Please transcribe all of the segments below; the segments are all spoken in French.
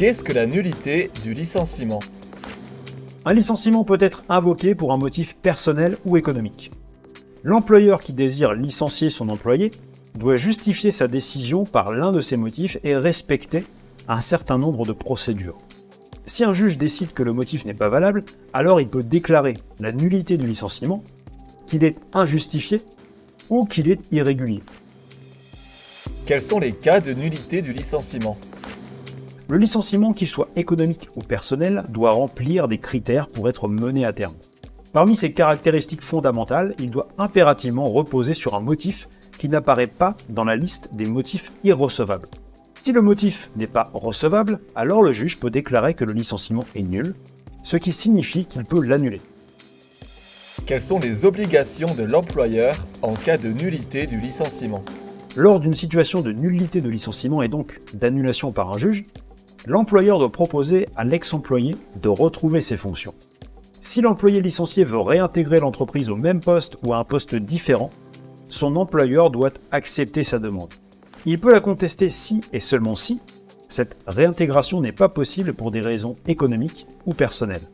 Qu'est-ce que la nullité du licenciement? Un licenciement peut être invoqué pour un motif personnel ou économique. L'employeur qui désire licencier son employé doit justifier sa décision par l'un de ces motifs et respecter un certain nombre de procédures. Si un juge décide que le motif n'est pas valable, alors il peut déclarer la nullité du licenciement, qu'il est injustifié ou qu'il est irrégulier. Quels sont les cas de nullité du licenciement? Le licenciement, qu'il soit économique ou personnel, doit remplir des critères pour être mené à terme. Parmi ces caractéristiques fondamentales, il doit impérativement reposer sur un motif qui n'apparaît pas dans la liste des motifs irrecevables. Si le motif n'est pas recevable, alors le juge peut déclarer que le licenciement est nul, ce qui signifie qu'il peut l'annuler. Quelles sont les obligations de l'employeur en cas de nullité du licenciement? Lors d'une situation de nullité de licenciement et donc d'annulation par un juge, l'employeur doit proposer à l'ex-employé de retrouver ses fonctions. Si l'employé licencié veut réintégrer l'entreprise au même poste ou à un poste différent, son employeur doit accepter sa demande. Il peut la contester si et seulement si cette réintégration n'est pas possible pour des raisons économiques ou personnelles.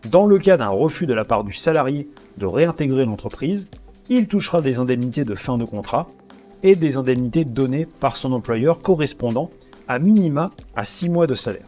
Dans le cas d'un refus de la part du salarié de réintégrer l'entreprise, il touchera des indemnités de fin de contrat et des indemnités données par son employeur correspondant à minima à 6 mois de salaire.